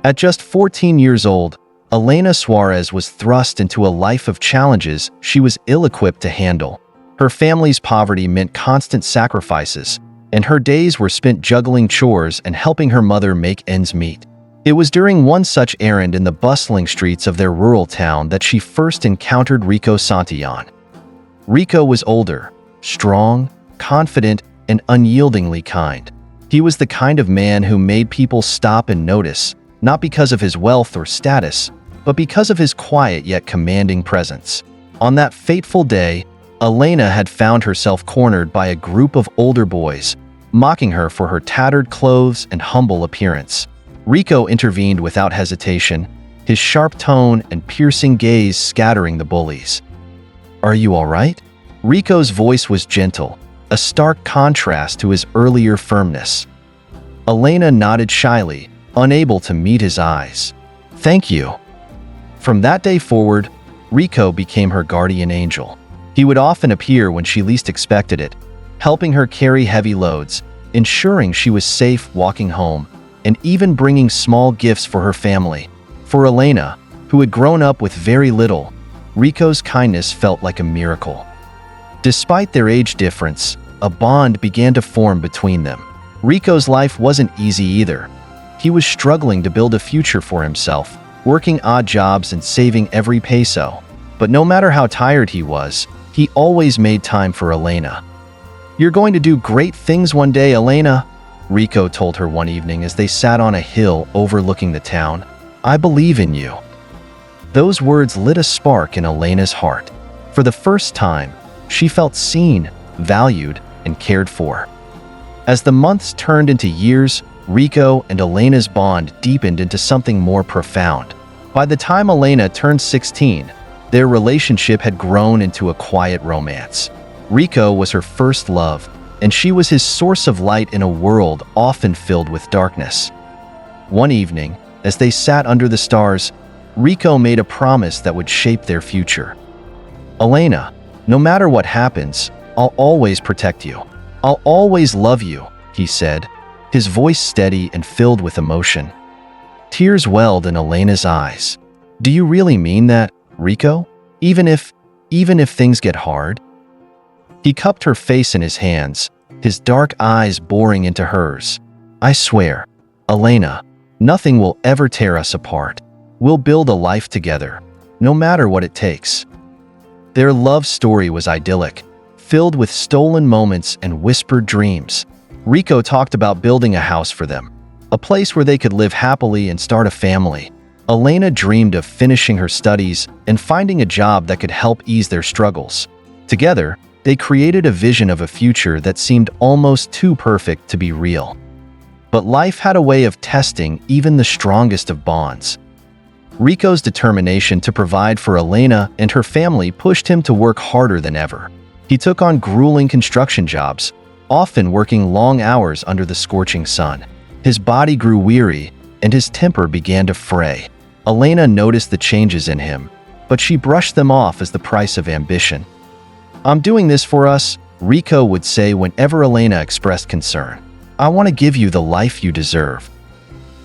At just 14 years old, Alena Suarez was thrust into a life of challenges she was ill-equipped to handle. Her family's poverty meant constant sacrifices, and her days were spent juggling chores and helping her mother make ends meet. It was during one such errand in the bustling streets of their rural town that she first encountered Rico Santillan. Rico was older, strong, confident, and unyieldingly kind. He was the kind of man who made people stop and notice, not because of his wealth or status, but because of his quiet yet commanding presence. On that fateful day, Alena had found herself cornered by a group of older boys, mocking her for her tattered clothes and humble appearance. Rico intervened without hesitation, his sharp tone and piercing gaze scattering the bullies. "Are you all right?" Rico's voice was gentle, a stark contrast to his earlier firmness. Alena nodded shyly, unable to meet his eyes. "Thank you." From that day forward, Rico became her guardian angel. He would often appear when she least expected it, helping her carry heavy loads, ensuring she was safe walking home, and even bringing small gifts for her family. For Alena, who had grown up with very little, Rico's kindness felt like a miracle. Despite their age difference, a bond began to form between them. Rico's life wasn't easy either. He was struggling to build a future for himself, working odd jobs and saving every peso. But no matter how tired he was, he always made time for Alena. "You're going to do great things one day, Alena," Rico told her one evening as they sat on a hill overlooking the town. "I believe in you." Those words lit a spark in Alena's heart. For the first time, she felt seen, valued, and cared for. As the months turned into years, Rico and Alena's bond deepened into something more profound. By the time Alena turned 16, their relationship had grown into a quiet romance. Rico was her first love, and she was his source of light in a world often filled with darkness. One evening, as they sat under the stars, Rico made a promise that would shape their future. "Alena, no matter what happens, I'll always protect you. I'll always love you," he said, his voice steady and filled with emotion. Tears welled in Alena's eyes. "Do you really mean that, Rico? Even if things get hard?" He cupped her face in his hands, his dark eyes boring into hers. "I swear, Alena, nothing will ever tear us apart. We'll build a life together, no matter what it takes." Their love story was idyllic, filled with stolen moments and whispered dreams. Rico talked about building a house for them, a place where they could live happily and start a family. Alena dreamed of finishing her studies and finding a job that could help ease their struggles. Together, they created a vision of a future that seemed almost too perfect to be real. But life had a way of testing even the strongest of bonds. Rico's determination to provide for Alena and her family pushed him to work harder than ever. He took on grueling construction jobs, often working long hours under the scorching sun. His body grew weary, and his temper began to fray. Alena noticed the changes in him, but she brushed them off as the price of ambition. "I'm doing this for us," Rico would say whenever Alena expressed concern. "I want to give you the life you deserve."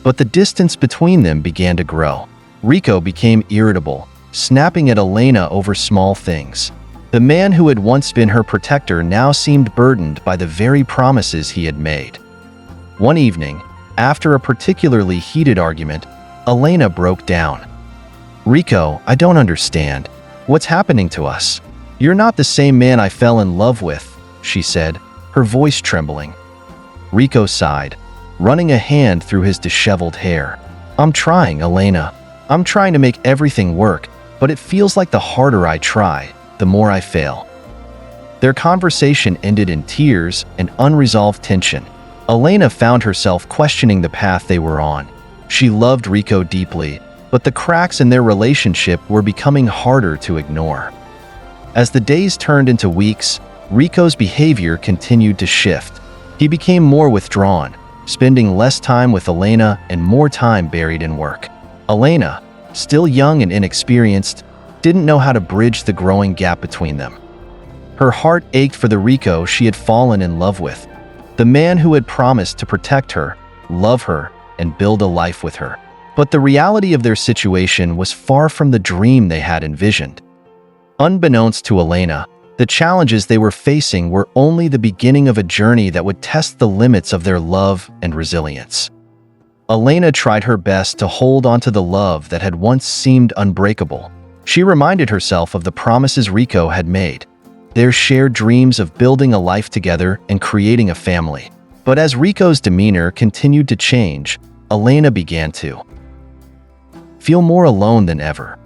But the distance between them began to grow. Rico became irritable, snapping at Alena over small things. The man who had once been her protector now seemed burdened by the very promises he had made. One evening, after a particularly heated argument, Alena broke down. "Rico, I don't understand. What's happening to us? You're not the same man I fell in love with," she said, her voice trembling. Rico sighed, running a hand through his disheveled hair. "I'm trying, Alena. I'm trying to make everything work, but it feels like the harder I try, the more I fail." Their conversation ended in tears and unresolved tension. Alena found herself questioning the path they were on. She loved Rico deeply, but the cracks in their relationship were becoming harder to ignore. As the days turned into weeks, Rico's behavior continued to shift. He became more withdrawn, spending less time with Alena and more time buried in work. Alena, still young and inexperienced, didn't know how to bridge the growing gap between them. Her heart ached for the Rico she had fallen in love with, the man who had promised to protect her, love her, and build a life with her. But the reality of their situation was far from the dream they had envisioned. Unbeknownst to Alena, the challenges they were facing were only the beginning of a journey that would test the limits of their love and resilience. Alena tried her best to hold onto the love that had once seemed unbreakable. She reminded herself of the promises Rico had made, their shared dreams of building a life together and creating a family. But as Rico's demeanor continued to change, Alena began to feel more alone than ever.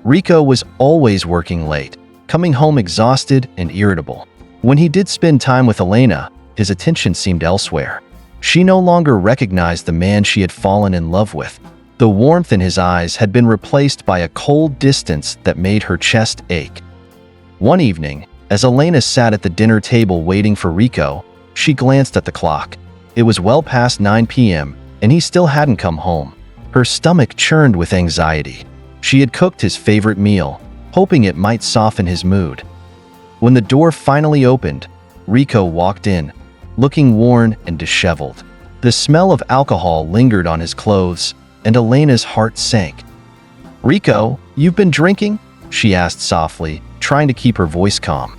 Rico was always working late, coming home exhausted and irritable. When he did spend time with Alena, his attention seemed elsewhere. She no longer recognized the man she had fallen in love with. The warmth in his eyes had been replaced by a cold distance that made her chest ache. One evening, as Alena sat at the dinner table waiting for Rico, she glanced at the clock. It was well past 9 p.m., and he still hadn't come home. Her stomach churned with anxiety. She had cooked his favorite meal, hoping it might soften his mood. When the door finally opened, Rico walked in, looking worn and disheveled. The smell of alcohol lingered on his clothes, and Alena's heart sank. "Rico, you've been drinking?" she asked softly, trying to keep her voice calm.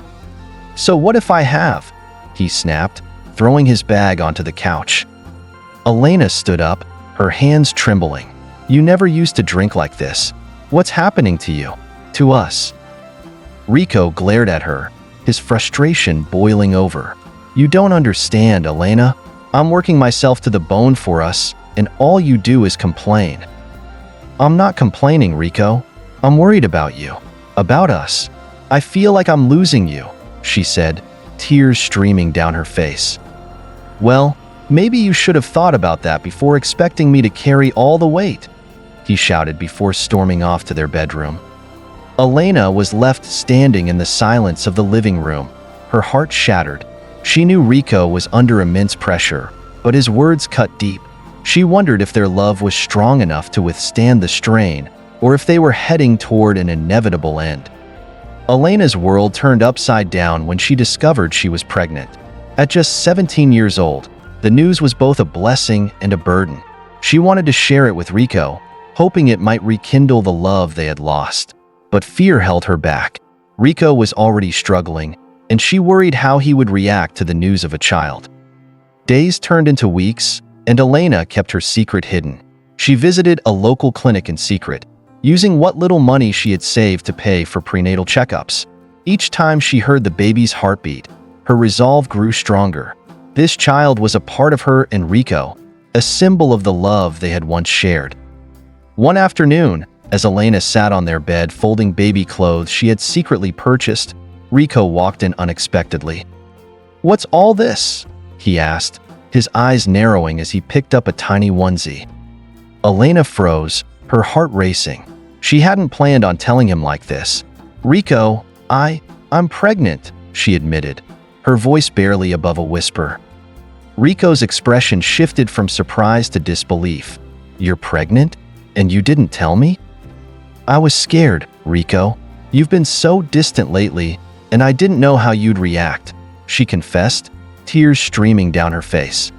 "So what if I have?" he snapped, throwing his bag onto the couch. Alena stood up, her hands trembling. "You never used to drink like this. What's happening to you? To us?" Rico glared at her, his frustration boiling over. "You don't understand, Alena. I'm working myself to the bone for us, and all you do is complain." "I'm not complaining, Rico. I'm worried about you. About us. I feel like I'm losing you," she said, tears streaming down her face. "Well, maybe you should have thought about that before expecting me to carry all the weight," he shouted before storming off to their bedroom. Alena was left standing in the silence of the living room, her heart shattered. She knew Rico was under immense pressure, but his words cut deep. She wondered if their love was strong enough to withstand the strain, or if they were heading toward an inevitable end. Alena's world turned upside down when she discovered she was pregnant. At just 17 years old, the news was both a blessing and a burden. She wanted to share it with Rico, hoping it might rekindle the love they had lost. But fear held her back. Rico was already struggling, and she worried how he would react to the news of a child. Days turned into weeks, and Alena kept her secret hidden. She visited a local clinic in secret, using what little money she had saved to pay for prenatal checkups. Each time she heard the baby's heartbeat, her resolve grew stronger. This child was a part of her and Rico, a symbol of the love they had once shared. One afternoon, as Alena sat on their bed folding baby clothes she had secretly purchased, Rico walked in unexpectedly. "What's all this?" he asked, his eyes narrowing as he picked up a tiny onesie. Alena froze, her heart racing. She hadn't planned on telling him like this. "Rico, I'm pregnant," she admitted, her voice barely above a whisper. Rico's expression shifted from surprise to disbelief. "You're pregnant? And you didn't tell me?" "I was scared, Rico. You've been so distant lately, and I didn't know how you'd react," she confessed, tears streaming down her face.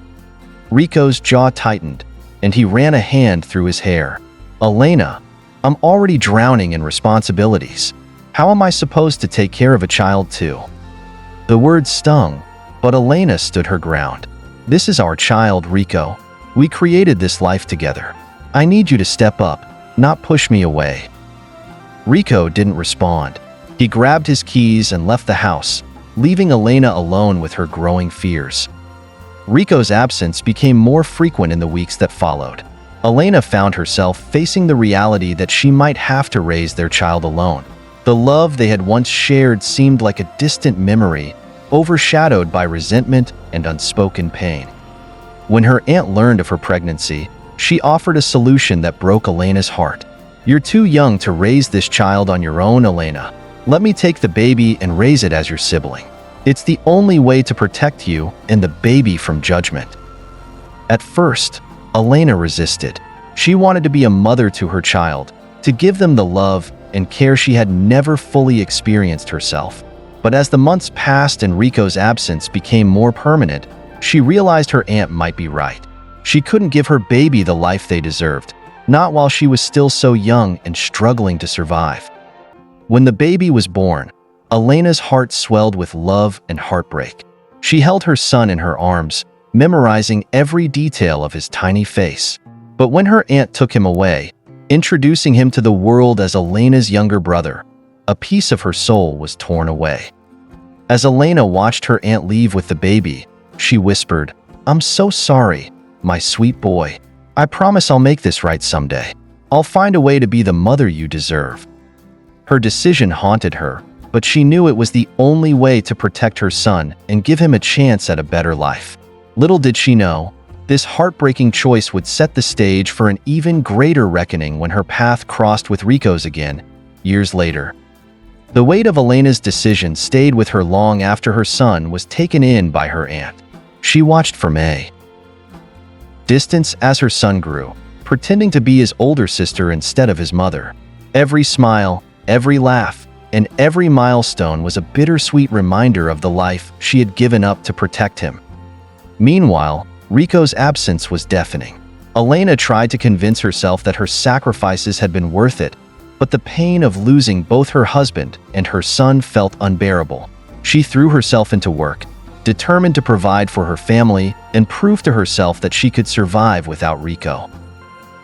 Rico's jaw tightened, and he ran a hand through his hair. "Alena, I'm already drowning in responsibilities. How am I supposed to take care of a child too?" The words stung, but Alena stood her ground. "This is our child, Rico. We created this life together. I need you to step up, not push me away." Rico didn't respond. He grabbed his keys and left the house, leaving Alena alone with her growing fears. Rico's absence became more frequent in the weeks that followed. Alena found herself facing the reality that she might have to raise their child alone. The love they had once shared seemed like a distant memory, overshadowed by resentment and unspoken pain. When her aunt learned of her pregnancy, she offered a solution that broke Alena's heart. "You're too young to raise this child on your own, Alena. Let me take the baby and raise it as your sibling. It's the only way to protect you and the baby from judgment." At first, Alena resisted. She wanted to be a mother to her child, to give them the love and care she had never fully experienced herself. But as the months passed and Rico's absence became more permanent, she realized her aunt might be right. She couldn't give her baby the life they deserved, not while she was still so young and struggling to survive. When the baby was born, Alena's heart swelled with love and heartbreak. She held her son in her arms, memorizing every detail of his tiny face. But when her aunt took him away, introducing him to the world as Alena's younger brother, a piece of her soul was torn away. As Alena watched her aunt leave with the baby, she whispered, "I'm so sorry, my sweet boy. I promise I'll make this right someday. I'll find a way to be the mother you deserve." Her decision haunted her, but she knew it was the only way to protect her son and give him a chance at a better life. Little did she know, this heartbreaking choice would set the stage for an even greater reckoning when her path crossed with Rico's again, years later. The weight of Alena's decision stayed with her long after her son was taken in by her aunt. She watched from a distance as her son grew, pretending to be his older sister instead of his mother. Every smile, every laugh, and every milestone was a bittersweet reminder of the life she had given up to protect him. Meanwhile, Rico's absence was deafening. Alena tried to convince herself that her sacrifices had been worth it, but the pain of losing both her husband and her son felt unbearable. She threw herself into work, determined to provide for her family and prove to herself that she could survive without Rico.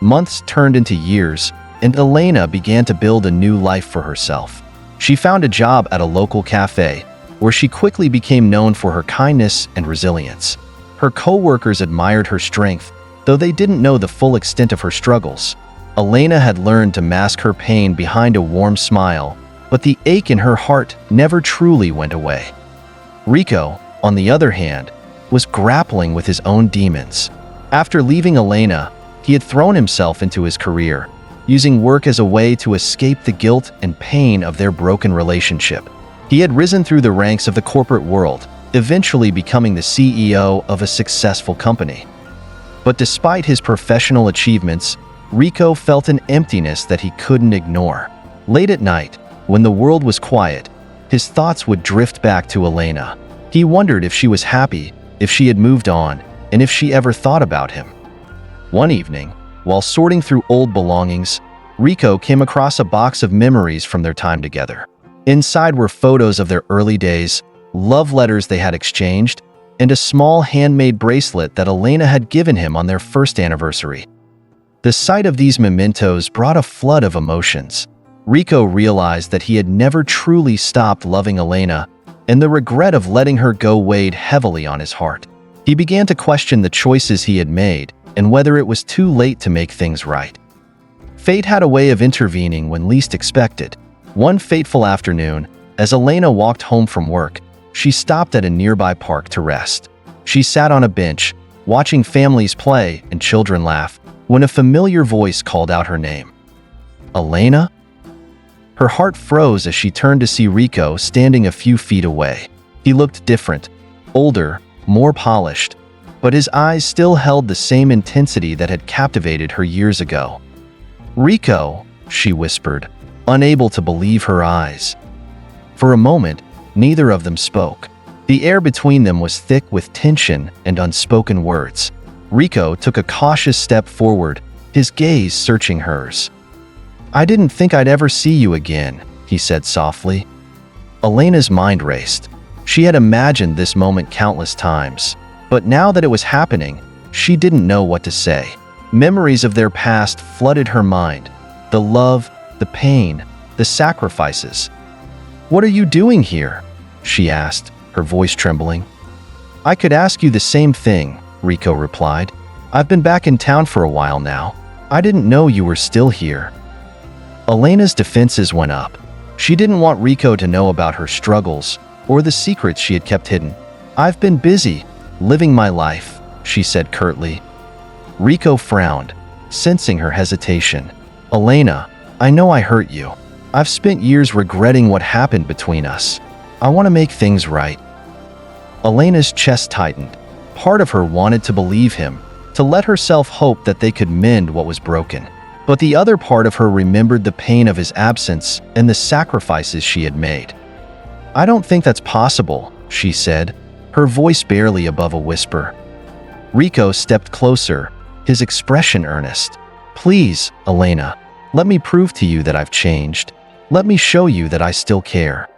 Months turned into years, and Alena began to build a new life for herself. She found a job at a local cafe, where she quickly became known for her kindness and resilience. Her co-workers admired her strength, though they didn't know the full extent of her struggles. Alena had learned to mask her pain behind a warm smile, but the ache in her heart never truly went away. Rico, on the other hand, was grappling with his own demons. After leaving Alena, he had thrown himself into his career, using work as a way to escape the guilt and pain of their broken relationship. He had risen through the ranks of the corporate world, eventually becoming the CEO of a successful company. But despite his professional achievements, Rico felt an emptiness that he couldn't ignore. Late at night, when the world was quiet, his thoughts would drift back to Alena. He wondered if she was happy, if she had moved on, and if she ever thought about him. One evening, while sorting through old belongings, Rico came across a box of memories from their time together. Inside were photos of their early days, love letters they had exchanged, and a small handmade bracelet that Alena had given him on their first anniversary. The sight of these mementos brought a flood of emotions. Rico realized that he had never truly stopped loving Alena, and the regret of letting her go weighed heavily on his heart. He began to question the choices he had made and whether it was too late to make things right. Fate had a way of intervening when least expected. One fateful afternoon, as Alena walked home from work, she stopped at a nearby park to rest. She sat on a bench, watching families play and children laugh, when a familiar voice called out her name. "Alena?" Her heart froze as she turned to see Rico standing a few feet away. He looked different, older, more polished, but his eyes still held the same intensity that had captivated her years ago. "Rico," she whispered, unable to believe her eyes. For a moment, neither of them spoke. The air between them was thick with tension and unspoken words. Rico took a cautious step forward, his gaze searching hers. "I didn't think I'd ever see you again," he said softly. Alena's mind raced. She had imagined this moment countless times, but now that it was happening, she didn't know what to say. Memories of their past flooded her mind. The love, the pain, the sacrifices. "What are you doing here?" she asked, her voice trembling. "I could ask you the same thing," Rico replied. "I've been back in town for a while now. I didn't know you were still here." Alena's defenses went up. She didn't want Rico to know about her struggles or the secrets she had kept hidden. "I've been busy, living my life," she said curtly. Rico frowned, sensing her hesitation. "Alena, I know I hurt you. I've spent years regretting what happened between us. I want to make things right." Alena's chest tightened. Part of her wanted to believe him, to let herself hope that they could mend what was broken. But the other part of her remembered the pain of his absence and the sacrifices she had made. "I don't think that's possible," she said, her voice barely above a whisper. Rico stepped closer, his expression earnest. Please, Alena, let me prove to you that I've changed. Let me show you that I still care."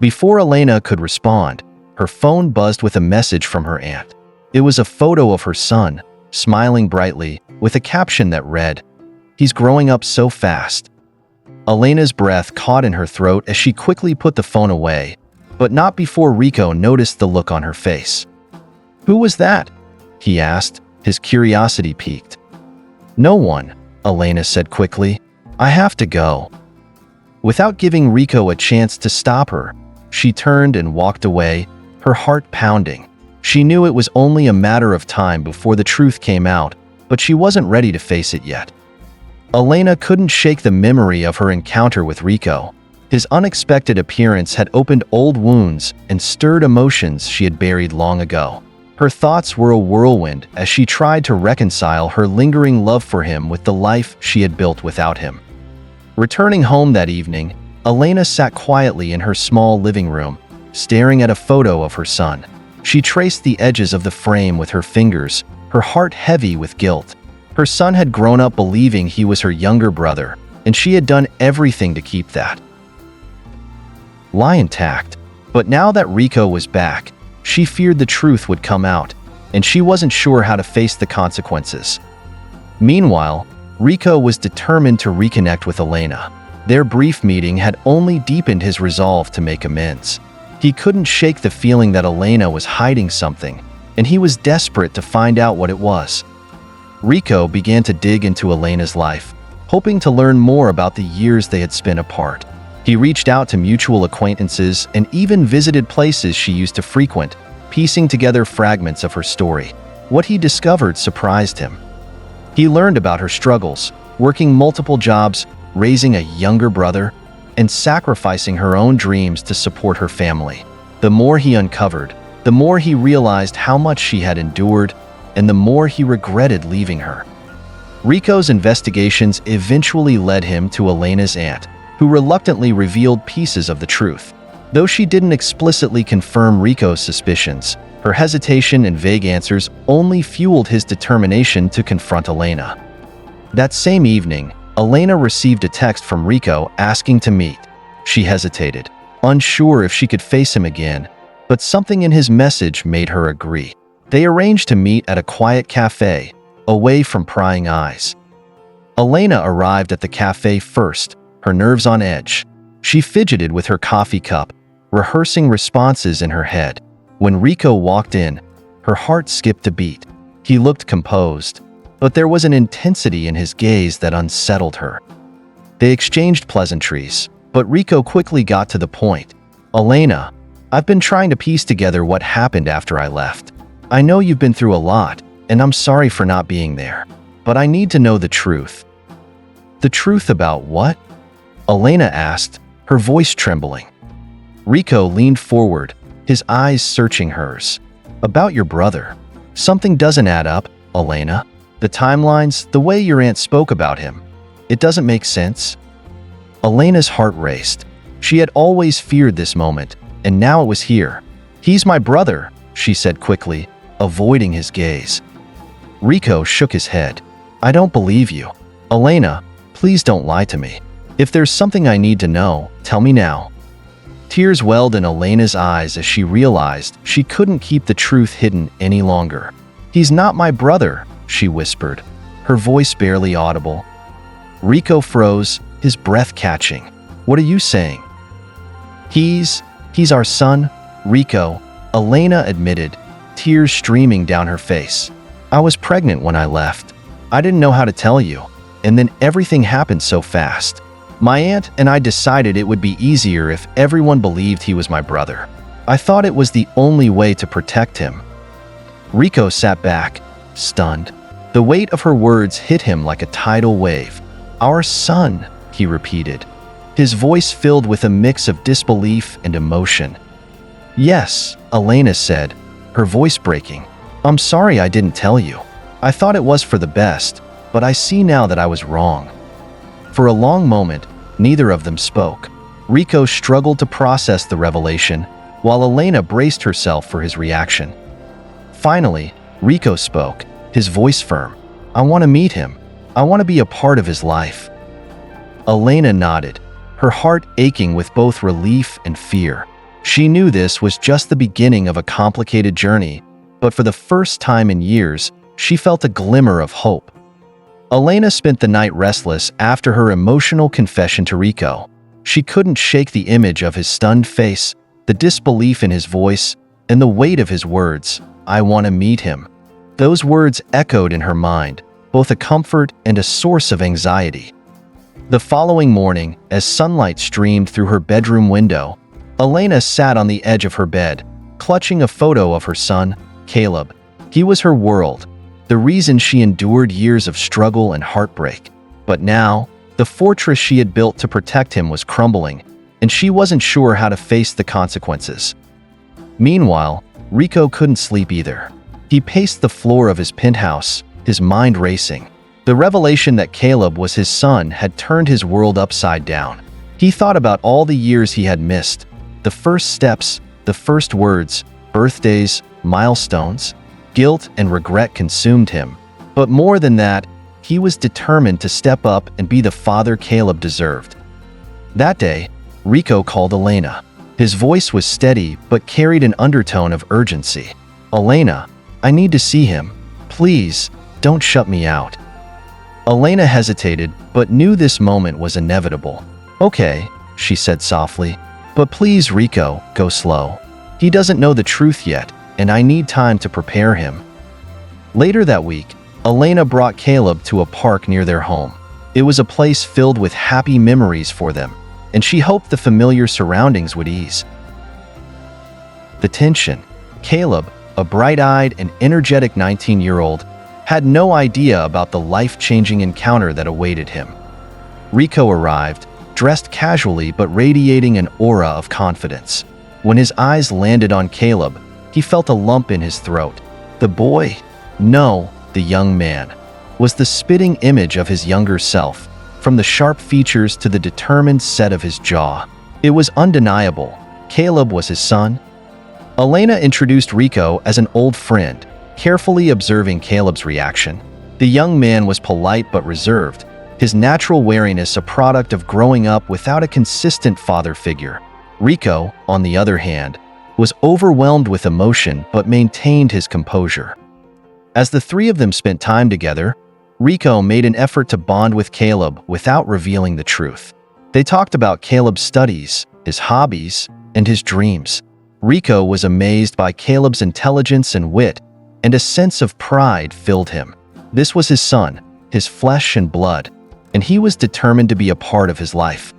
Before Alena could respond, her phone buzzed with a message from her aunt. It was a photo of her son, smiling brightly, with a caption that read, "He's growing up so fast." Alena's breath caught in her throat as she quickly put the phone away, but not before Rico noticed the look on her face. "Who was that?" he asked, his curiosity piqued. "No one," Alena said quickly. "I have to go." Without giving Rico a chance to stop her, she turned and walked away, her heart pounding. She knew it was only a matter of time before the truth came out, but she wasn't ready to face it yet. Alena couldn't shake the memory of her encounter with Rico. His unexpected appearance had opened old wounds and stirred emotions she had buried long ago. Her thoughts were a whirlwind as she tried to reconcile her lingering love for him with the life she had built without him. Returning home that evening, Alena sat quietly in her small living room, staring at a photo of her son. She traced the edges of the frame with her fingers, her heart heavy with guilt. Her son had grown up believing he was her younger brother, and she had done everything to keep that lie intact. But now that Rico was back, she feared the truth would come out, and she wasn't sure how to face the consequences. Meanwhile, Rico was determined to reconnect with Alena. Their brief meeting had only deepened his resolve to make amends. He couldn't shake the feeling that Alena was hiding something, and he was desperate to find out what it was. Rico began to dig into Alena's life, hoping to learn more about the years they had spent apart. He reached out to mutual acquaintances and even visited places she used to frequent, piecing together fragments of her story. What he discovered surprised him. He learned about her struggles, working multiple jobs, raising a younger brother, and sacrificing her own dreams to support her family. The more he uncovered, the more he realized how much she had endured, and the more he regretted leaving her. Rico's investigations eventually led him to Alena's aunt, who reluctantly revealed pieces of the truth. Though she didn't explicitly confirm Rico's suspicions, her hesitation and vague answers only fueled his determination to confront Alena. That same evening, Alena received a text from Rico asking to meet. She hesitated, unsure if she could face him again, but something in his message made her agree. They arranged to meet at a quiet cafe, away from prying eyes. Alena arrived at the cafe first, her nerves on edge. She fidgeted with her coffee cup, rehearsing responses in her head. When Rico walked in, her heart skipped a beat. He looked composed, but there was an intensity in his gaze that unsettled her. They exchanged pleasantries, but Rico quickly got to the point. "Alena, I've been trying to piece together what happened after I left. I know you've been through a lot, and I'm sorry for not being there, but I need to know the truth." "The truth about what?" Alena asked, her voice trembling. Rico leaned forward, his eyes searching hers. "About your brother. Something doesn't add up, Alena. The timelines, the way your aunt spoke about him. It doesn't make sense." Alena's heart raced. She had always feared this moment, and now it was here. "He's my brother," she said quickly, avoiding his gaze. Rico shook his head. "I don't believe you. Alena, please don't lie to me. If there's something I need to know, tell me now." Tears welled in Alena's eyes as she realized she couldn't keep the truth hidden any longer. "He's not my brother," she whispered, her voice barely audible. Rico froze, his breath catching. "What are you saying?" He's our son, Rico," Alena admitted, tears streaming down her face. "I was pregnant when I left. I didn't know how to tell you, and then everything happened so fast. My aunt and I decided it would be easier if everyone believed he was my brother. I thought it was the only way to protect him." Rico sat back, stunned. The weight of her words hit him like a tidal wave. "Our son," he repeated, his voice filled with a mix of disbelief and emotion. "Yes," Alena said, her voice breaking. "I'm sorry I didn't tell you. I thought it was for the best, but I see now that I was wrong." For a long moment, neither of them spoke. Rico struggled to process the revelation, while Alena braced herself for his reaction. Finally, Rico spoke, his voice firm. "I want to meet him. I want to be a part of his life." Alena nodded, her heart aching with both relief and fear. She knew this was just the beginning of a complicated journey, but for the first time in years, she felt a glimmer of hope. Alena spent the night restless after her emotional confession to Rico. She couldn't shake the image of his stunned face, the disbelief in his voice, and the weight of his words, "I want to meet him." Those words echoed in her mind, both a comfort and a source of anxiety. The following morning, as sunlight streamed through her bedroom window, Alena sat on the edge of her bed, clutching a photo of her son, Caleb. He was her world, the reason she endured years of struggle and heartbreak. But now, the fortress she had built to protect him was crumbling, and she wasn't sure how to face the consequences. Meanwhile, Rico couldn't sleep either. He paced the floor of his penthouse, his mind racing. The revelation that Caleb was his son had turned his world upside down. He thought about all the years he had missed, the first steps, the first words, birthdays, milestones. Guilt and regret consumed him. But more than that, he was determined to step up and be the father Caleb deserved. That day, Rico called Alena. His voice was steady but carried an undertone of urgency. "Alena, I need to see him. Please, don't shut me out." Alena hesitated but knew this moment was inevitable. "Okay," she said softly, "but please, Rico, go slow. He doesn't know the truth yet, and I need time to prepare him." Later that week, Alena brought Caleb to a park near their home. It was a place filled with happy memories for them, and she hoped the familiar surroundings would ease the tension. Caleb, a bright-eyed and energetic 19-year-old, had no idea about the life-changing encounter that awaited him. Rico arrived, dressed casually but radiating an aura of confidence. When his eyes landed on Caleb, he felt a lump in his throat. The boy, no, the young man, was the spitting image of his younger self, from the sharp features to the determined set of his jaw. It was undeniable. Caleb was his son. Alena introduced Rico as an old friend, carefully observing Caleb's reaction. The young man was polite but reserved, his natural wariness a product of growing up without a consistent father figure. Rico, on the other hand, was overwhelmed with emotion but maintained his composure. As the three of them spent time together, Rico made an effort to bond with Caleb without revealing the truth. They talked about Caleb's studies, his hobbies, and his dreams. Rico was amazed by Caleb's intelligence and wit, and a sense of pride filled him. This was his son, his flesh and blood, and he was determined to be a part of his life.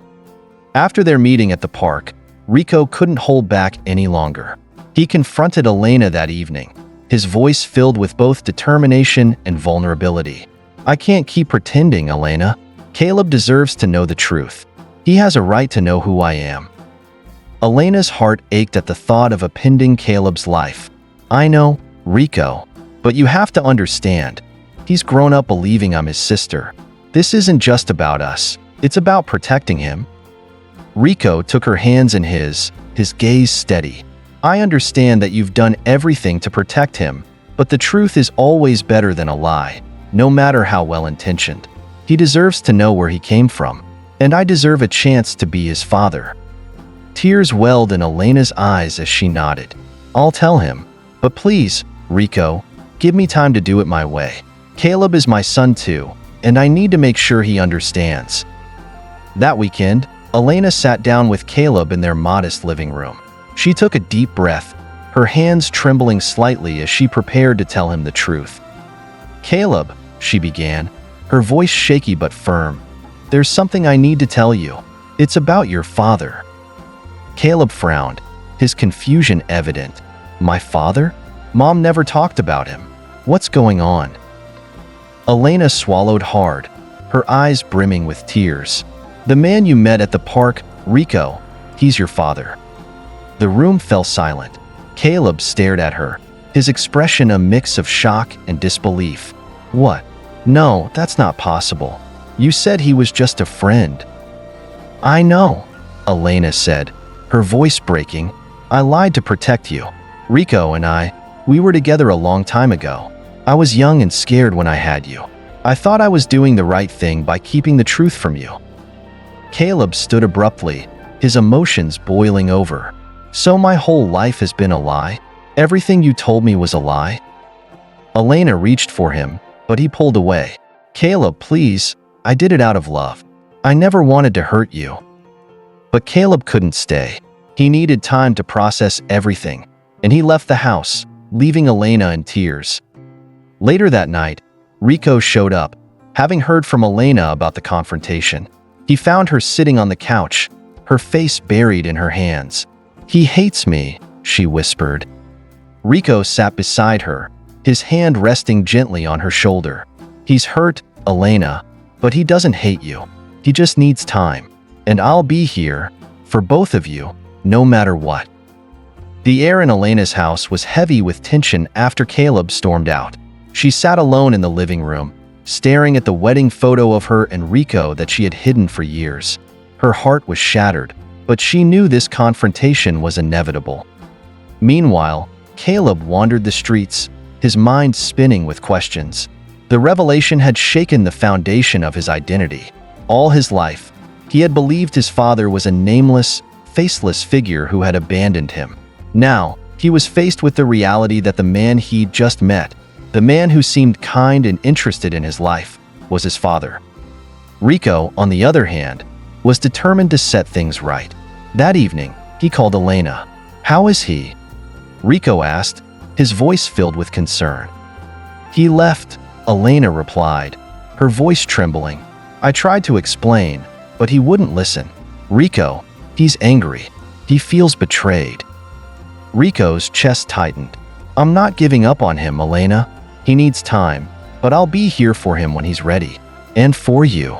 After their meeting at the park, Rico couldn't hold back any longer. He confronted Alena that evening, his voice filled with both determination and vulnerability. "I can't keep pretending, Alena. Caleb deserves to know the truth. He has a right to know who I am." Alena's heart ached at the thought of upending Caleb's life. "I know, Rico, but you have to understand. He's grown up believing I'm his sister. This isn't just about us. It's about protecting him." Rico took her hands in his gaze steady. "I understand that you've done everything to protect him, but the truth is always better than a lie, no matter how well-intentioned. He deserves to know where he came from, and I deserve a chance to be his father." Tears welled in Alena's eyes as she nodded. "I'll tell him, but please, Rico, give me time to do it my way. Caleb is my son too, and I need to make sure he understands." That weekend, Alena sat down with Caleb in their modest living room. She took a deep breath, her hands trembling slightly as she prepared to tell him the truth. "Caleb," she began, her voice shaky but firm, "there's something I need to tell you. It's about your father." Caleb frowned, his confusion evident. "My father? Mom never talked about him. What's going on?" Alena swallowed hard, her eyes brimming with tears. "The man you met at the park, Rico, he's your father." The room fell silent. Caleb stared at her, his expression a mix of shock and disbelief. "What? No, that's not possible. You said he was just a friend." "I know," Alena said, her voice breaking. "I lied to protect you. Rico and we were together a long time ago. I was young and scared when I had you. I thought I was doing the right thing by keeping the truth from you." Caleb stood abruptly, his emotions boiling over. "So my whole life has been a lie? Everything you told me was a lie?" Alena reached for him, but he pulled away. "Caleb, please, I did it out of love. I never wanted to hurt you." But Caleb couldn't stay. He needed time to process everything, and he left the house, leaving Alena in tears. Later that night, Rico showed up, having heard from Alena about the confrontation. He found her sitting on the couch, her face buried in her hands. "He hates me," she whispered. Rico sat beside her, his hand resting gently on her shoulder. "He's hurt, Alena, but he doesn't hate you. He just needs time. And I'll be here, for both of you, no matter what." The air in Alena's house was heavy with tension after Caleb stormed out. She sat alone in the living room, staring at the wedding photo of her and Rico that she had hidden for years. Her heart was shattered, but she knew this confrontation was inevitable. Meanwhile, Caleb wandered the streets, his mind spinning with questions. The revelation had shaken the foundation of his identity. All his life, he had believed his father was a nameless, faceless figure who had abandoned him. Now, he was faced with the reality that the man he'd just met, the man who seemed kind and interested in his life, was his father. Rico, on the other hand, was determined to set things right. That evening, he called Alena. "How is he?" Rico asked, his voice filled with concern. "He left," Alena replied, her voice trembling. "I tried to explain, but he wouldn't listen. Rico, he's angry. He feels betrayed." Rico's chest tightened. "I'm not giving up on him, Alena. He needs time, but I'll be here for him when he's ready. And for you."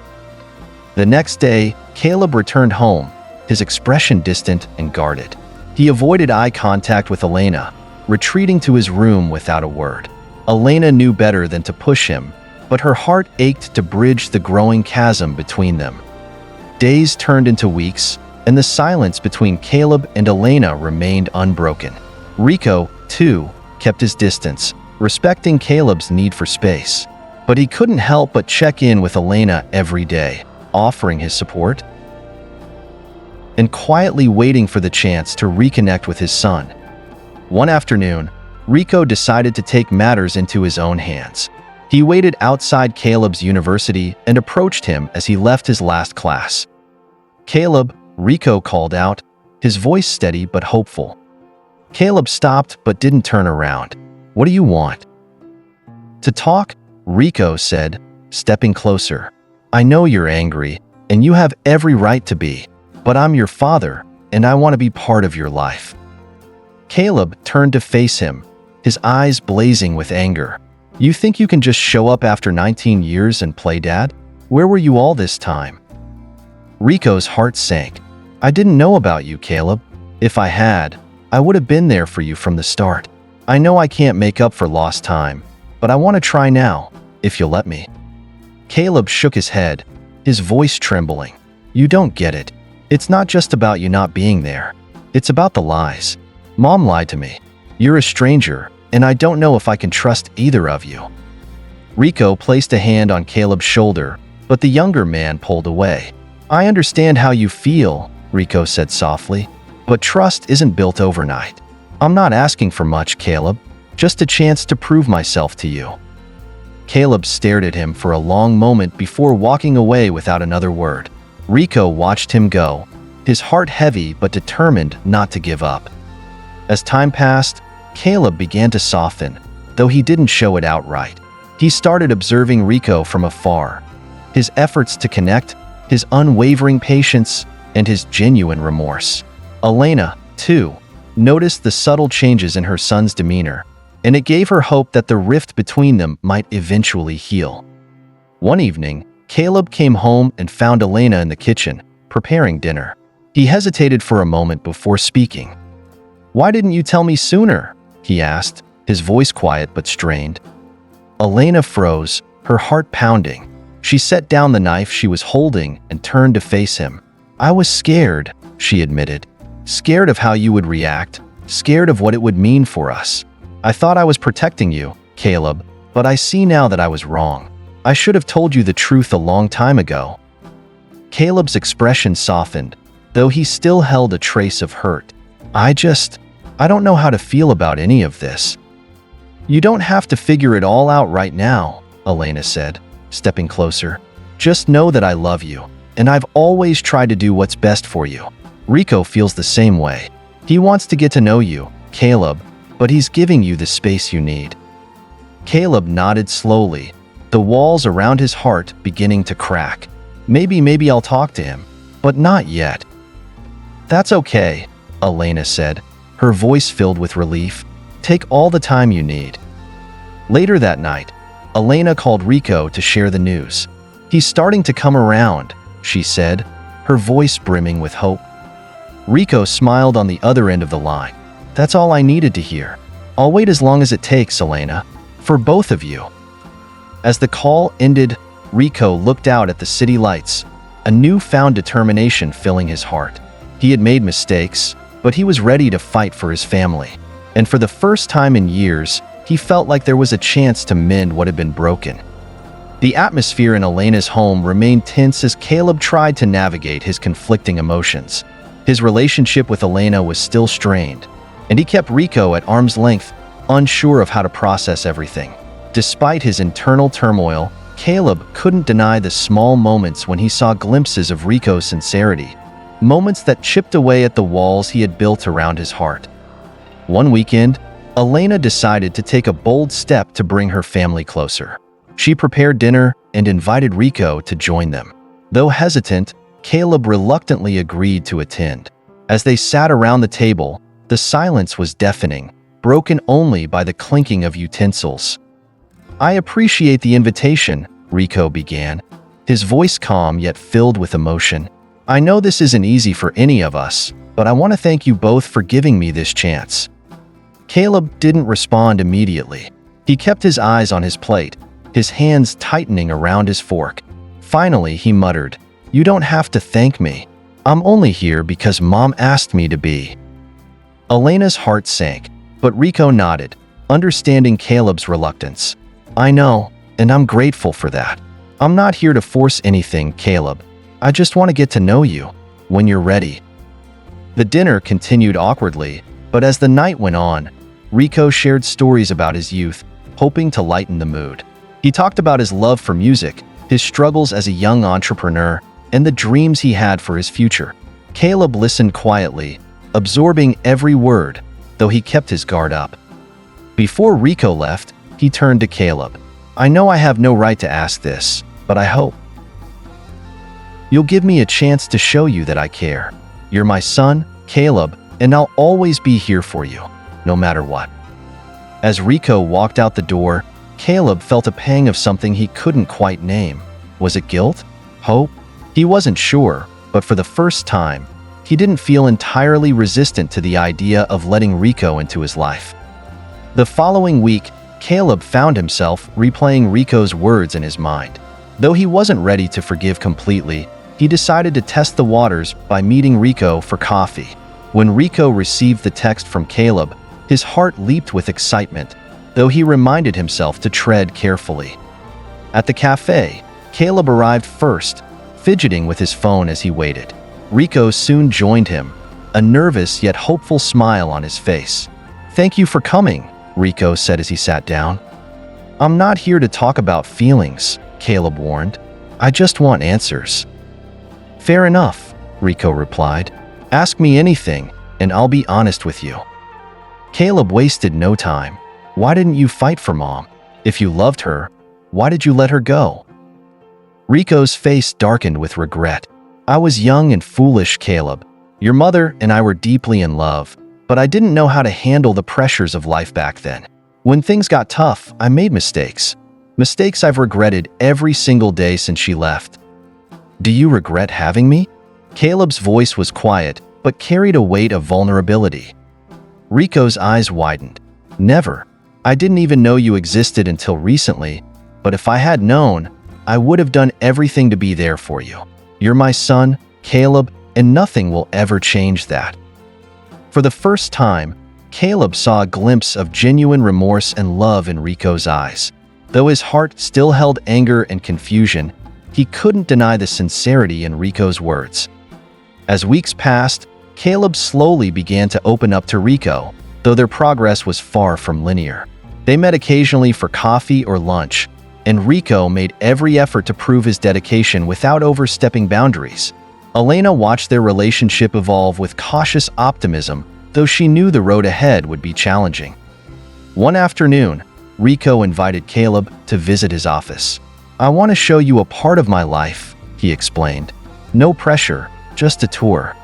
The next day, Caleb returned home, his expression distant and guarded. He avoided eye contact with Alena, retreating to his room without a word. Alena knew better than to push him, but her heart ached to bridge the growing chasm between them. Days turned into weeks, and the silence between Caleb and Alena remained unbroken. Rico, too, kept his distance, respecting Caleb's need for space. But he couldn't help but check in with Alena every day, offering his support and quietly waiting for the chance to reconnect with his son. One afternoon, Rico decided to take matters into his own hands. He waited outside Caleb's university and approached him as he left his last class. "Caleb," Rico called out, his voice steady but hopeful. Caleb stopped but didn't turn around. "What do you want?" "To talk," Rico said, stepping closer. "I know you're angry, and you have every right to be, but I'm your father, and I want to be part of your life." Caleb turned to face him, his eyes blazing with anger. "You think you can just show up after 19 years and play dad? Where were you all this time?" Rico's heart sank. "I didn't know about you, Caleb. If I had, I would have been there for you from the start. I know I can't make up for lost time, but I want to try now, if you'll let me." Caleb shook his head, his voice trembling. "You don't get it. It's not just about you not being there. It's about the lies. Mom lied to me. You're a stranger, and I don't know if I can trust either of you." Rico placed a hand on Caleb's shoulder, but the younger man pulled away. "I understand how you feel," Rico said softly, "but trust isn't built overnight. I'm not asking for much, Caleb, just a chance to prove myself to you." Caleb stared at him for a long moment before walking away without another word. Rico watched him go, his heart heavy but determined not to give up. As time passed, Caleb began to soften, though he didn't show it outright. He started observing Rico from afar, his efforts to connect, his unwavering patience, and his genuine remorse. Alena, too, noticed the subtle changes in her son's demeanor, and it gave her hope that the rift between them might eventually heal. One evening, Caleb came home and found Alena in the kitchen, preparing dinner. He hesitated for a moment before speaking. "Why didn't you tell me sooner?" he asked, his voice quiet but strained. Alena froze, her heart pounding. She set down the knife she was holding and turned to face him. "I was scared," she admitted. "Scared of how you would react, scared of what it would mean for us. I thought I was protecting you, Caleb, but I see now that I was wrong. I should have told you the truth a long time ago." Caleb's expression softened, though he still held a trace of hurt. I don't know how to feel about any of this." "You don't have to figure it all out right now," Alena said, stepping closer. "Just know that I love you, and I've always tried to do what's best for you." Rico feels the same way. He wants to get to know you, Caleb, but he's giving you the space you need. Caleb nodded slowly, the walls around his heart beginning to crack. Maybe I'll talk to him, but not yet." "That's okay," Alena said, her voice filled with relief. "Take all the time you need." Later that night, Alena called Rico to share the news. "He's starting to come around," she said, her voice brimming with hope. Rico smiled on the other end of the line. "That's all I needed to hear. I'll wait as long as it takes, Alena, for both of you." As the call ended, Rico looked out at the city lights, a newfound determination filling his heart. He had made mistakes, but he was ready to fight for his family. And for the first time in years, he felt like there was a chance to mend what had been broken. The atmosphere in Alena's home remained tense as Caleb tried to navigate his conflicting emotions. His relationship with Alena was still strained, and he kept Rico at arm's length, unsure of how to process everything. Despite his internal turmoil, Caleb couldn't deny the small moments when he saw glimpses of Rico's sincerity, moments that chipped away at the walls he had built around his heart. One weekend, Alena decided to take a bold step to bring her family closer. She prepared dinner and invited Rico to join them. Though hesitant, Caleb reluctantly agreed to attend. As they sat around the table, the silence was deafening, broken only by the clinking of utensils. "I appreciate the invitation," Rico began, his voice calm yet filled with emotion. "I know this isn't easy for any of us, but I want to thank you both for giving me this chance." Caleb didn't respond immediately. He kept his eyes on his plate, his hands tightening around his fork. Finally, he muttered, "You don't have to thank me. I'm only here because Mom asked me to be." Alena's heart sank, but Rico nodded, understanding Caleb's reluctance. "I know, and I'm grateful for that. I'm not here to force anything, Caleb. I just want to get to know you, when you're ready." The dinner continued awkwardly, but as the night went on, Rico shared stories about his youth, hoping to lighten the mood. He talked about his love for music, his struggles as a young entrepreneur, and the dreams he had for his future. Caleb listened quietly, absorbing every word, though he kept his guard up. Before Rico left, he turned to Caleb. "I know I have no right to ask this, but I hope you'll give me a chance to show you that I care. You're my son, Caleb, and I'll always be here for you, no matter what." As Rico walked out the door, Caleb felt a pang of something he couldn't quite name. Was it guilt? Hope? He wasn't sure, but for the first time, he didn't feel entirely resistant to the idea of letting Rico into his life. The following week, Caleb found himself replaying Rico's words in his mind. Though he wasn't ready to forgive completely, he decided to test the waters by meeting Rico for coffee. When Rico received the text from Caleb, his heart leaped with excitement, though he reminded himself to tread carefully. At the cafe, Caleb arrived first, fidgeting with his phone as he waited. Rico soon joined him, a nervous yet hopeful smile on his face. "Thank you for coming," Rico said as he sat down. "I'm not here to talk about feelings," Caleb warned. "I just want answers." "Fair enough," Rico replied. "Ask me anything, and I'll be honest with you." Caleb wasted no time. "Why didn't you fight for Mom? If you loved her, why did you let her go?" Rico's face darkened with regret. "I was young and foolish, Caleb. Your mother and I were deeply in love, but I didn't know how to handle the pressures of life back then. When things got tough, I made mistakes. Mistakes I've regretted every single day since she left." "Do you regret having me?" Caleb's voice was quiet, but carried a weight of vulnerability. Rico's eyes widened. "Never. I didn't even know you existed until recently, but if I had known, I would have done everything to be there for you. You're my son, Caleb, and nothing will ever change that." For the first time, Caleb saw a glimpse of genuine remorse and love in Rico's eyes. Though his heart still held anger and confusion, he couldn't deny the sincerity in Rico's words. As weeks passed, Caleb slowly began to open up to Rico, though their progress was far from linear. They met occasionally for coffee or lunch, and Rico made every effort to prove his dedication without overstepping boundaries. Alena watched their relationship evolve with cautious optimism, though she knew the road ahead would be challenging. One afternoon, Rico invited Caleb to visit his office. "I want to show you a part of my life," he explained. "No pressure, just a tour."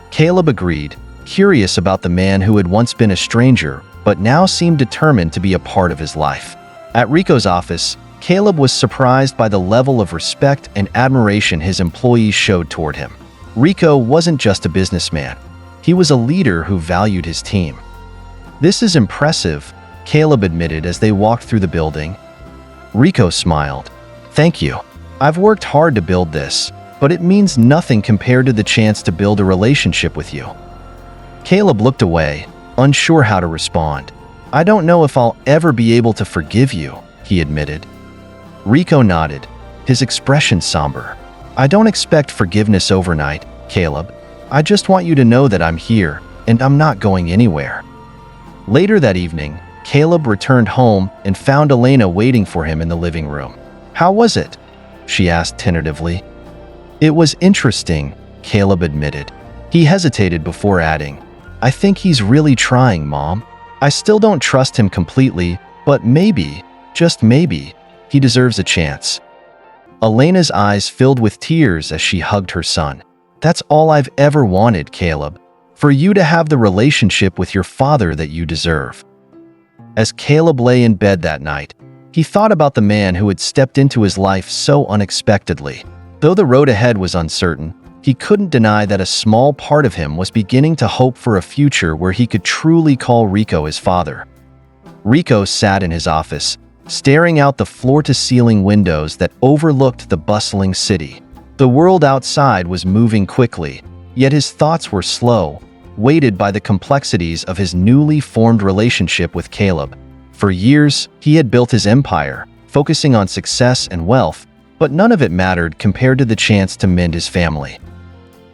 Caleb agreed, curious about the man who had once been a stranger but now seemed determined to be a part of his life. At Rico's office, Caleb was surprised by the level of respect and admiration his employees showed toward him. Rico wasn't just a businessman. He was a leader who valued his team. "This is impressive," Caleb admitted as they walked through the building. Rico smiled. "Thank you. I've worked hard to build this, but it means nothing compared to the chance to build a relationship with you." Caleb looked away, unsure how to respond. "I don't know if I'll ever be able to forgive you," he admitted. Rico nodded, his expression somber. "I don't expect forgiveness overnight, Caleb. I just want you to know that I'm here, and I'm not going anywhere." Later that evening, Caleb returned home and found Alena waiting for him in the living room. "How was it?" she asked tentatively. "It was interesting," Caleb admitted. He hesitated before adding, "I think he's really trying, Mom. I still don't trust him completely, but maybe, just maybe, he deserves a chance." Alena's eyes filled with tears as she hugged her son. "That's all I've ever wanted, Caleb. For you to have the relationship with your father that you deserve." As Caleb lay in bed that night, he thought about the man who had stepped into his life so unexpectedly. Though the road ahead was uncertain, he couldn't deny that a small part of him was beginning to hope for a future where he could truly call Rico his father. Rico sat in his office, staring out the floor-to-ceiling windows that overlooked the bustling city. The world outside was moving quickly, yet his thoughts were slow, weighted by the complexities of his newly formed relationship with Caleb. For years, he had built his empire, focusing on success and wealth, but none of it mattered compared to the chance to mend his family.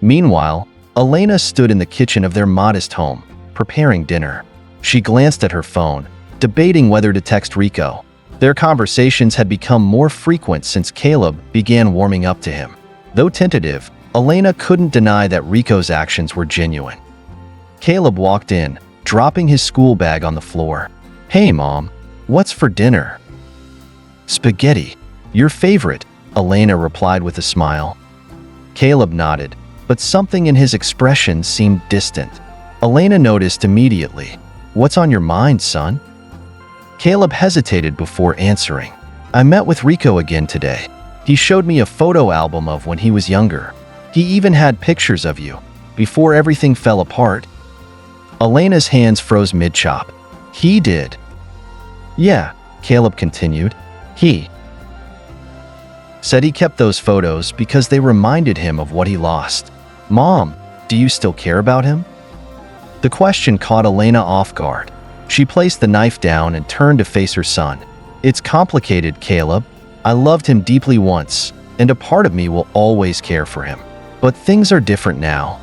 Meanwhile, Alena stood in the kitchen of their modest home, preparing dinner. She glanced at her phone, debating whether to text Rico. Their conversations had become more frequent since Caleb began warming up to him. Though tentative, Alena couldn't deny that Rico's actions were genuine. Caleb walked in, dropping his school bag on the floor. "Hey, Mom, what's for dinner?" "Spaghetti, your favorite," Alena replied with a smile. Caleb nodded, but something in his expression seemed distant. Alena noticed immediately. "What's on your mind, son?" Caleb hesitated before answering. "I met with Rico again today. He showed me a photo album of when he was younger. He even had pictures of you, before everything fell apart." Alena's hands froze mid-chop. "He did?" "Yeah," Caleb continued. He said he kept those photos because they reminded him of what he lost." "Mom, do you still care about him?" The question caught Alena off guard. She placed the knife down and turned to face her son. "It's complicated, Caleb. I loved him deeply once, and a part of me will always care for him. But things are different now."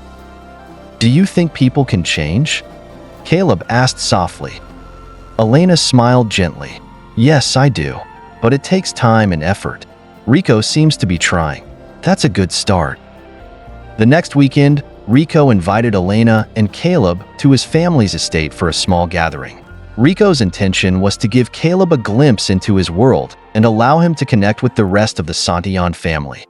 "Do you think people can change?" Caleb asked softly. Alena smiled gently. "Yes, I do. But it takes time and effort. Rico seems to be trying. That's a good start." The next weekend, Rico invited Alena and Caleb to his family's estate for a small gathering. Rico's intention was to give Caleb a glimpse into his world and allow him to connect with the rest of the Santillan family.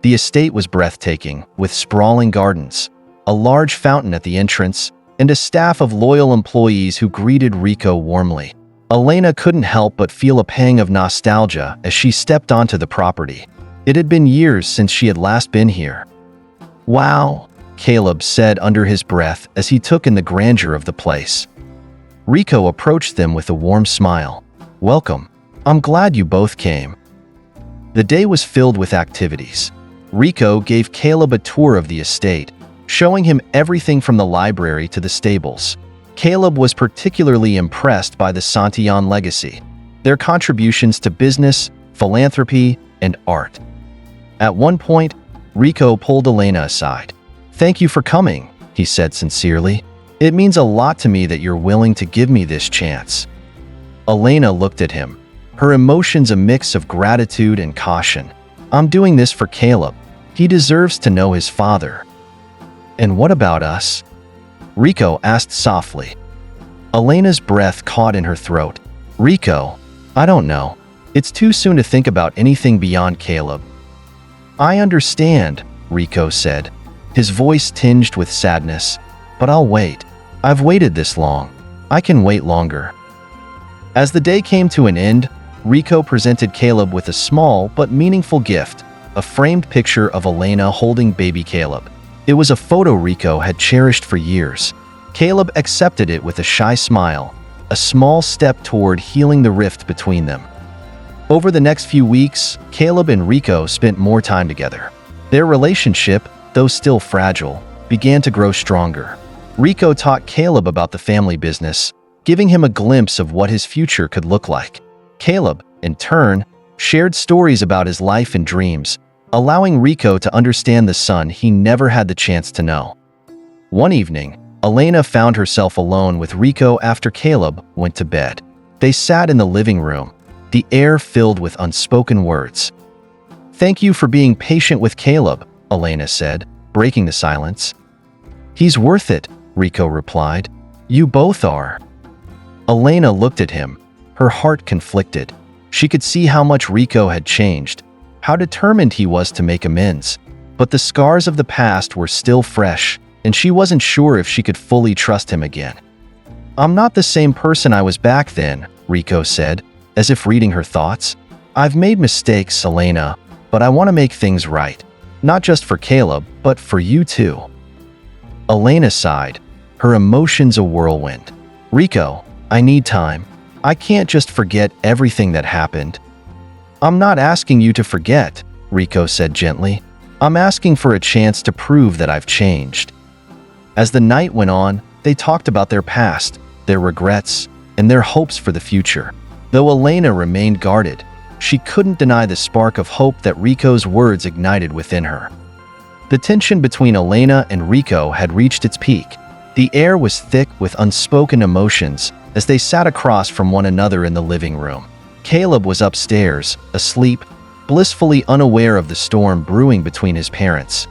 The estate was breathtaking, with sprawling gardens, a large fountain at the entrance, and a staff of loyal employees who greeted Rico warmly. Alena couldn't help but feel a pang of nostalgia as she stepped onto the property. It had been years since she had last been here. "Wow," Caleb said under his breath as he took in the grandeur of the place. Rico approached them with a warm smile. "Welcome. I'm glad you both came." The day was filled with activities. Rico gave Caleb a tour of the estate, showing him everything from the library to the stables. Caleb was particularly impressed by the Santillan legacy. their contributions to business, philanthropy, and art. At one point, Rico pulled Alena aside. "Thank you for coming," he said sincerely. "It means a lot to me that you're willing to give me this chance." Alena looked at him, her emotions a mix of gratitude and caution. "I'm doing this for Caleb. He deserves to know his father." "And what about us?" Rico asked softly. Alena's breath caught in her throat. "Rico, I don't know. It's too soon to think about anything beyond Caleb." "I understand," Rico said, his voice tinged with sadness. "But I'll wait. I've waited this long. I can wait longer." As the day came to an end, Rico presented Caleb with a small but meaningful gift, a framed picture of Alena holding baby Caleb. It was a photo Rico had cherished for years. Caleb accepted it with a shy smile, a small step toward healing the rift between them. Over the next few weeks, Caleb and Rico spent more time together. Their relationship, though still fragile, began to grow stronger. Rico taught Caleb about the family business, giving him a glimpse of what his future could look like. Caleb, in turn, shared stories about his life and dreams, allowing Rico to understand the son he never had the chance to know. One evening, Alena found herself alone with Rico after Caleb went to bed. They sat in the living room, the air filled with unspoken words. "Thank you for being patient with Caleb," Alena said, breaking the silence. "He's worth it," Rico replied. "You both are." Alena looked at him, her heart conflicted. She could see how much Rico had changed, how determined he was to make amends. But the scars of the past were still fresh, and she wasn't sure if she could fully trust him again. "I'm not the same person I was back then," Rico said, as if reading her thoughts. "I've made mistakes, Alena, but I want to make things right. Not just for Caleb, but for you too." Alena sighed, her emotions a whirlwind. "Rico, I need time. I can't just forget everything that happened." "I'm not asking you to forget," Rico said gently. "I'm asking for a chance to prove that I've changed." As the night went on, they talked about their past, their regrets, and their hopes for the future. Though Alena remained guarded, she couldn't deny the spark of hope that Rico's words ignited within her. The tension between Alena and Rico had reached its peak. The air was thick with unspoken emotions as they sat across from one another in the living room. Caleb was upstairs, asleep, blissfully unaware of the storm brewing between his parents.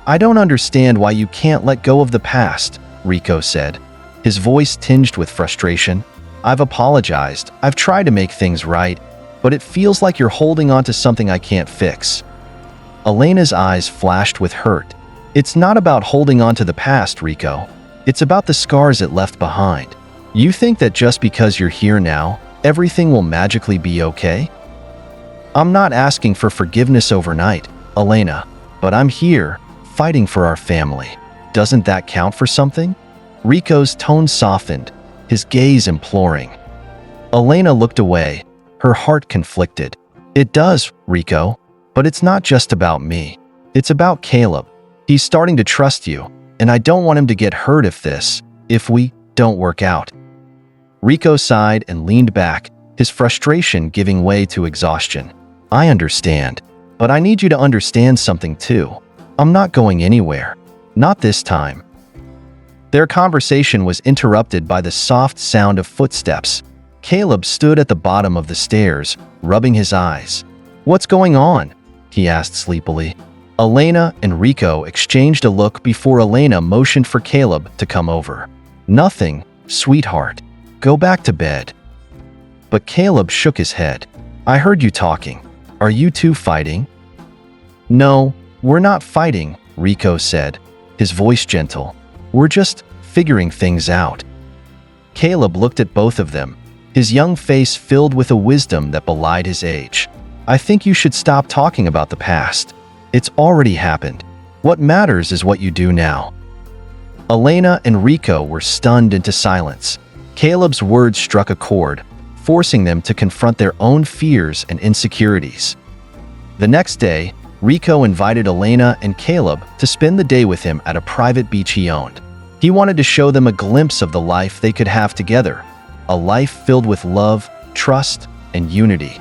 "I don't understand why you can't let go of the past," Rico said, his voice tinged with frustration. "I've apologized, I've tried to make things right, but it feels like you're holding on to something I can't fix." Alena's eyes flashed with hurt. "It's not about holding on to the past, Rico. It's about the scars it left behind. You think that just because you're here now, everything will magically be okay?" "I'm not asking for forgiveness overnight, Alena, but I'm here, fighting for our family. Doesn't that count for something?" Rico's tone softened, his gaze imploring. Alena looked away, her heart conflicted. "It does, Rico, but it's not just about me. It's about Caleb. He's starting to trust you, and I don't want him to get hurt if we don't work out." Rico sighed and leaned back, his frustration giving way to exhaustion. "I understand, but I need you to understand something too. I'm not going anywhere. Not this time." Their conversation was interrupted by the soft sound of footsteps. Caleb stood at the bottom of the stairs, rubbing his eyes. "What's going on?" he asked sleepily. Alena and Rico exchanged a look before Alena motioned for Caleb to come over. "Nothing, sweetheart. Go back to bed." But Caleb shook his head. "I heard you talking. Are you two fighting?" "No, we're not fighting," Rico said, his voice gentle. "We're just figuring things out." Caleb looked at both of them, his young face filled with a wisdom that belied his age. "I think you should stop talking about the past. It's already happened. What matters is what you do now." Alena and Rico were stunned into silence. Caleb's words struck a chord, forcing them to confront their own fears and insecurities. The next day, Rico invited Alena and Caleb to spend the day with him at a private beach he owned. He wanted to show them a glimpse of the life they could have together, a life filled with love, trust, and unity.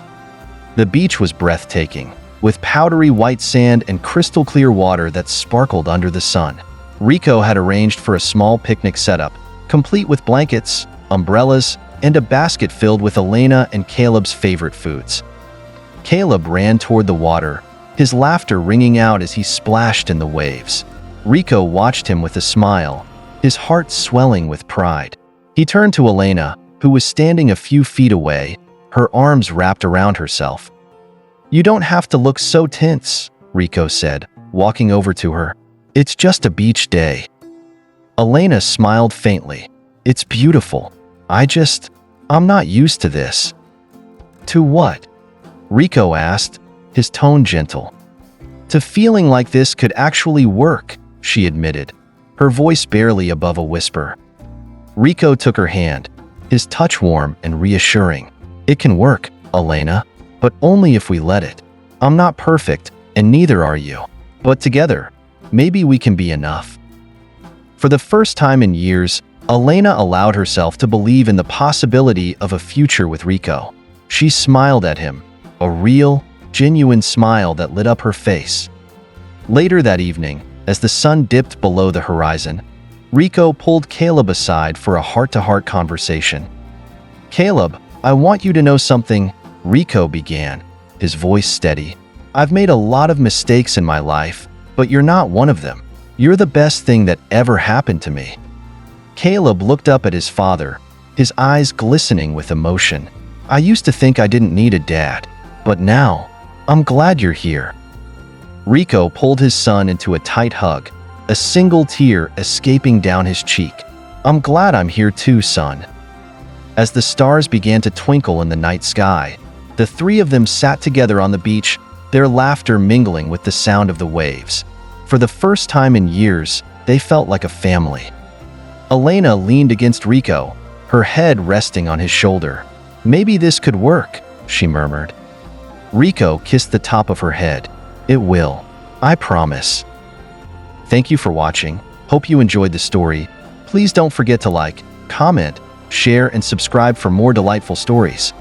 The beach was breathtaking, with powdery white sand and crystal clear water that sparkled under the sun. Rico had arranged for a small picnic setup, complete with blankets, umbrellas, and a basket filled with Alena and Caleb's favorite foods. Caleb ran toward the water, his laughter ringing out as he splashed in the waves. Rico watched him with a smile, his heart swelling with pride. He turned to Alena, who was standing a few feet away, her arms wrapped around herself. "You don't have to look so tense," Rico said, walking over to her. "It's just a beach day." Alena smiled faintly. "It's beautiful. I'm not used to this." "To what?" Rico asked, his tone gentle. "To feeling like this could actually work," she admitted, her voice barely above a whisper. Rico took her hand, his touch warm and reassuring. "It can work, Alena, but only if we let it. I'm not perfect, and neither are you. But together, maybe we can be enough." For the first time in years, Alena allowed herself to believe in the possibility of a future with Rico. She smiled at him, a real, genuine smile that lit up her face. Later that evening, as the sun dipped below the horizon, Rico pulled Caleb aside for a heart-to-heart conversation. "Caleb, I want you to know something," Rico began, his voice steady. "I've made a lot of mistakes in my life, but you're not one of them. You're the best thing that ever happened to me." Caleb looked up at his father, his eyes glistening with emotion. "I used to think I didn't need a dad, but now, I'm glad you're here." Rico pulled his son into a tight hug, a single tear escaping down his cheek. "I'm glad I'm here too, son." As the stars began to twinkle in the night sky, the three of them sat together on the beach, their laughter mingling with the sound of the waves. For the first time in years, they felt like a family. Alena leaned against Rico, her head resting on his shoulder. "Maybe this could work," she murmured. Rico kissed the top of her head. "It will. I promise." Thank you for watching. Hope you enjoyed the story. Please don't forget to like, comment, share, and subscribe for more delightful stories.